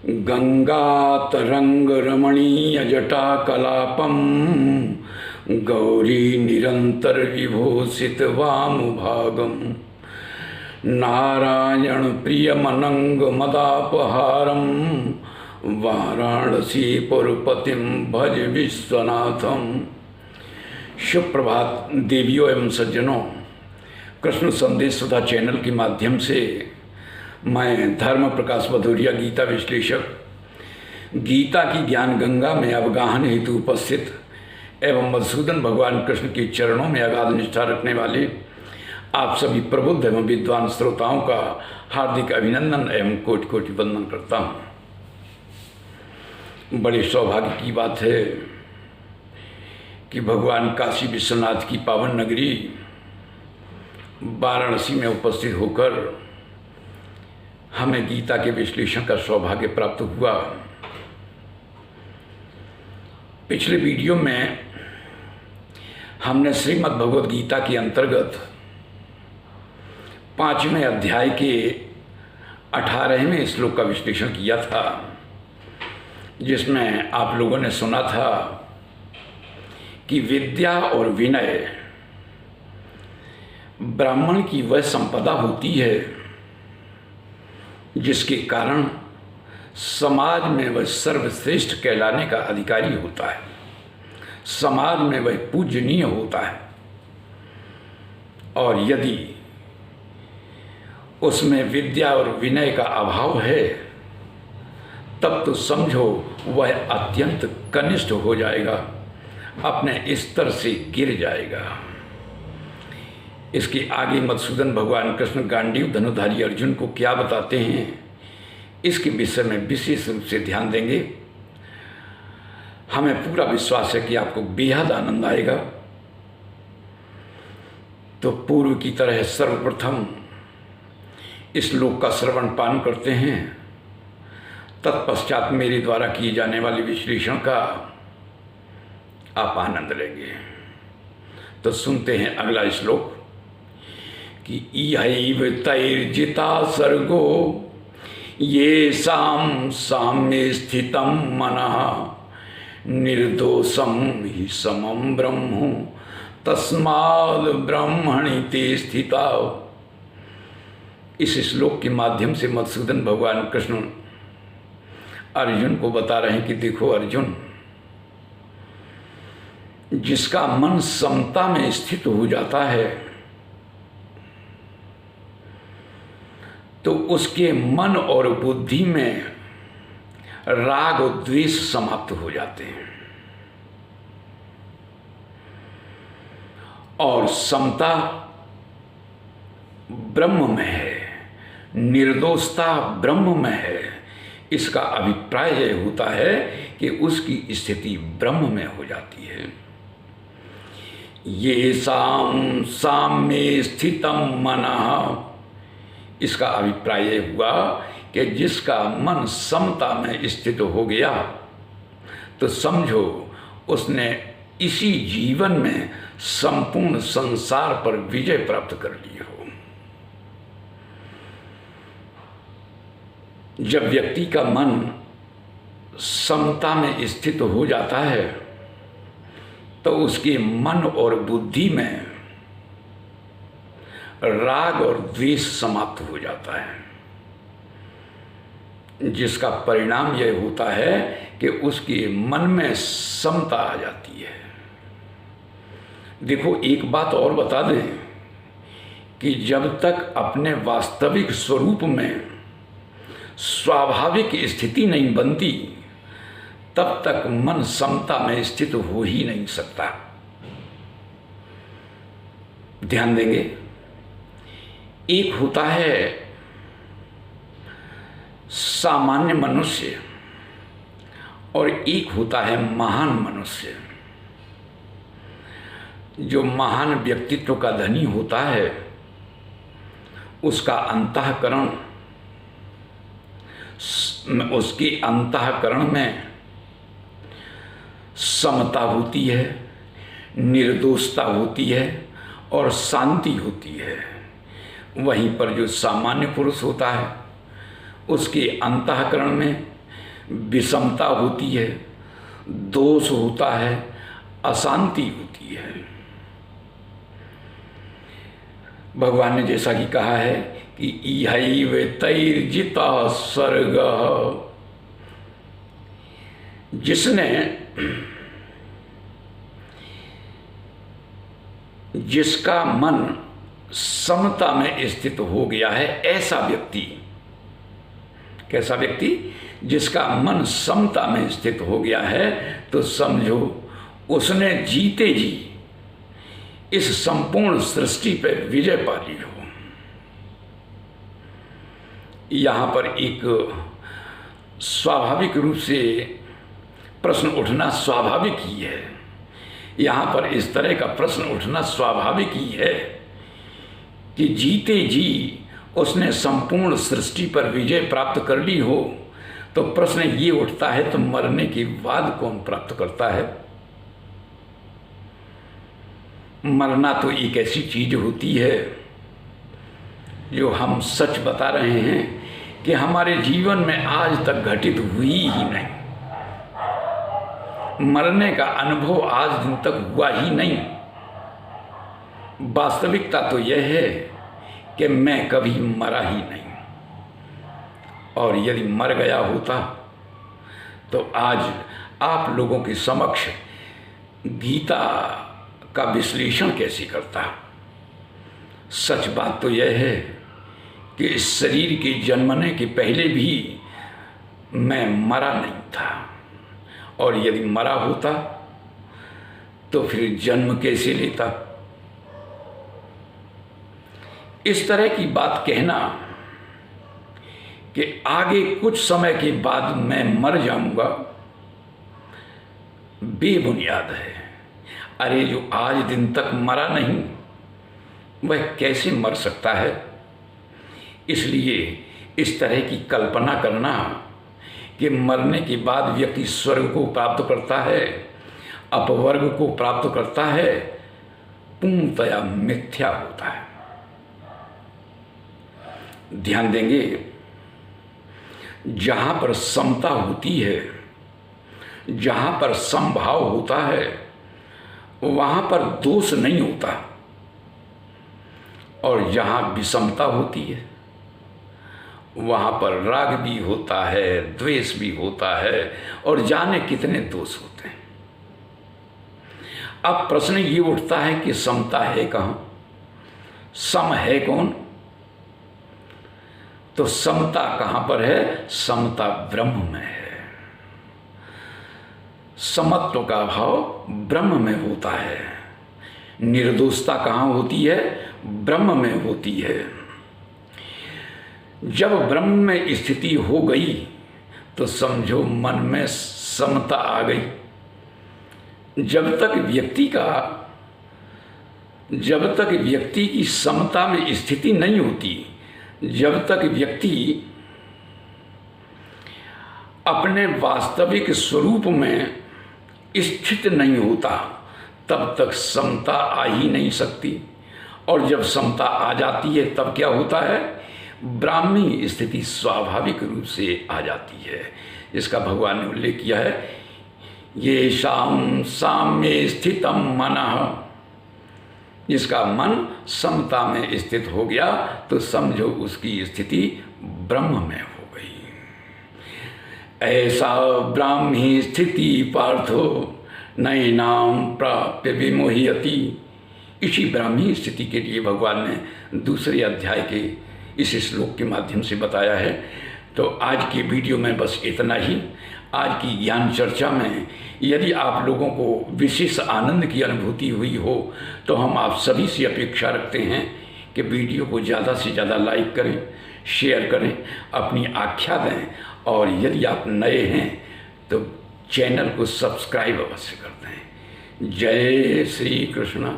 गंगातरंगरमणीयजटाकलापं गौरी निरन्तरविभूषितवामुभागं नारायणप्रियमनङ्गमदापहारं वाराणसीपुरपतिं भज विश्वनाथं। सुप्रभात देवियों एवं सज्जनों, कृष्ण संदेश सुधा चैनल के माध्यम से मैं धर्म प्रकाश भदौरिया गीता विश्लेषक गीता की ज्ञान गंगा में अवगाहन हेतु उपस्थित एवं मधुसूदन भगवान कृष्ण के चरणों में अगाध निष्ठा रखने वाले आप सभी प्रबुद्ध एवं विद्वान श्रोताओं का हार्दिक अभिनंदन एवं कोटि कोटि वंदन करता हूँ। बड़े सौभाग्य की बात है कि भगवान काशी विश्वनाथ की पावन नगरी वाराणसी में उपस्थित होकर हमें गीता के विश्लेषण का सौभाग्य प्राप्त हुआ। पिछले वीडियो में हमने श्रीमद् भगवद गीता के अंतर्गत 5वें अध्याय के 18वें श्लोक का विश्लेषण किया था, जिसमें आप लोगों ने सुना था कि विद्या और विनय ब्राह्मण की वह संपदा होती है जिसके कारण समाज में वह सर्वश्रेष्ठ कहलाने का अधिकारी होता है, समाज में वह पूजनीय होता है। और यदि उसमें विद्या और विनय का अभाव है तब तो समझो वह अत्यंत कनिष्ठ हो जाएगा, अपने स्तर से गिर जाएगा। इसके आगे मधुसूदन भगवान कृष्ण गांडीव धनुधारी अर्जुन को क्या बताते हैं, इसके विषय में विशेष रूप से ध्यान देंगे। हमें पूरा विश्वास है कि आपको बेहद आनंद आएगा। तो पूर्व की तरह सर्वप्रथम इस श्लोक का श्रवण पान करते हैं, तत्पश्चात मेरे द्वारा किए जाने वाले विश्लेषण का आप आनंद लेंगे। तो सुनते हैं अगला श्लोक कि इहैव तैर्जिता सर्गो ये साम्ये स्थितं मनः निर्दोषं हि समं ब्रह्म तस्माद् ब्रह्मणि ते स्थिता। इस श्लोक के माध्यम से मधुसूदन भगवान कृष्ण अर्जुन को बता रहे हैं कि देखो अर्जुन, जिसका मन समता में स्थित हो जाता है तो उसके मन और बुद्धि में राग और द्वेष समाप्त हो जाते हैं। और समता ब्रह्म में है, निर्दोषता ब्रह्म में है। इसका अभिप्राय यह होता है कि उसकी स्थिति ब्रह्म में हो जाती है। ये साम्ये स्थितं मनः, इसका अभिप्राय यह हुआ कि जिसका मन समता में स्थित हो गया तो समझो उसने इसी जीवन में संपूर्ण संसार पर विजय प्राप्त कर ली हो। जब व्यक्ति का मन समता में स्थित हो जाता है तो उसके मन और बुद्धि में राग और द्वेष समाप्त हो जाता है, जिसका परिणाम यह होता है कि उसके मन में समता आ जाती है। देखो एक बात और बता दें कि जब तक अपने वास्तविक स्वरूप में स्वाभाविक स्थिति नहीं बनती तब तक मन समता में स्थित हो ही नहीं सकता। ध्यान देंगे, एक होता है सामान्य मनुष्य और एक होता है महान मनुष्य। जो महान व्यक्तित्व का धनी होता है उसका अंतःकरण, उसके अंतःकरण में समता होती है, निर्दोषता होती है और शांति होती है। वहीं पर जो सामान्य पुरुष होता है उसके अंतःकरण में विषमता होती है, दोष होता है, अशांति होती है। भगवान ने जैसा कि कहा है कि इहैव तैर्जिता सर्ग, जिसका मन समता में स्थित हो गया है, ऐसा व्यक्ति, कैसा व्यक्ति? जिसका मन समता में स्थित हो गया है, तो समझो उसने जीते जी इस संपूर्ण सृष्टि पर विजय पा ली हो। यहाँ पर एक स्वाभाविक रूप से प्रश्न उठना स्वाभाविक ही है। यहाँ पर इस तरह का प्रश्न उठना स्वाभाविक ही है कि जीते जी उसने संपूर्ण सृष्टि पर विजय प्राप्त कर ली हो, तो प्रश्न ये उठता है तो मरने के बाद कौन प्राप्त करता है? मरना तो एक ऐसी चीज होती है जो हम सच बता रहे हैं कि हमारे जीवन में आज तक घटित हुई ही नहीं। मरने का अनुभव आज दिन तक हुआ ही नहीं। वास्तविकता तो यह है कि मैं कभी मरा ही नहीं, और यदि मर गया होता तो आज आप लोगों के समक्ष गीता का विश्लेषण कैसे करता। सच बात तो यह है कि इस शरीर के जन्मने के पहले भी मैं मरा नहीं था, और यदि मरा होता तो फिर जन्म कैसे लेता। इस तरह की बात कहना कि आगे कुछ समय के बाद मैं मर जाऊंगा, बेबुनियाद है। अरे जो आज दिन तक मरा नहीं, वह कैसे मर सकता है? इसलिए इस तरह की कल्पना करना कि मरने के बाद व्यक्ति स्वर्ग को प्राप्त करता है, अपवर्ग को प्राप्त करता है, पूर्णतया मिथ्या होता है। ध्यान देंगे, जहां पर समता होती है, जहां पर समभाव होता है, वहां पर दोष नहीं होता, और जहां विषमता होती है वहां पर राग भी होता है, द्वेष भी होता है, और जाने कितने दोष होते हैं। अब प्रश्न ये उठता है कि समता है कहां? सम है कौन? तो समता कहां पर है? समता ब्रह्म में है। समत्व का भाव ब्रह्म में होता है। निर्दोषता कहां होती है? ब्रह्म में होती है। जब ब्रह्म में स्थिति हो गई तो समझो मन में समता आ गई। जब तक व्यक्ति की समता में स्थिति नहीं होती, जब तक व्यक्ति अपने वास्तविक स्वरूप में स्थित नहीं होता, तब तक समता आ ही नहीं सकती। और जब समता आ जाती है तब क्या होता है? ब्राह्मी स्थिति स्वाभाविक रूप से आ जाती है, जिसका भगवान ने उल्लेख किया है, ये शाम साम्य स्थितम मनः। जिसका मन समता में स्थित हो गया तो समझो उसकी स्थिति ब्रह्म में हो गई। ऐसा ब्राह्मी स्थिति पार्थो नैनाम प्राप्य विमोह्यति। इसी ब्राह्मी स्थिति के लिए भगवान ने दूसरे अध्याय के इस श्लोक के माध्यम से बताया है। तो आज की वीडियो में बस इतना ही। आज की ज्ञान चर्चा में यदि आप लोगों को विशेष आनंद की अनुभूति हुई हो तो हम आप सभी से अपेक्षा रखते हैं कि वीडियो को ज़्यादा से ज़्यादा लाइक करें, शेयर करें, अपनी आख्या दें, और यदि आप नए हैं तो चैनल को सब्सक्राइब अवश्य कर दें। जय श्री कृष्ण।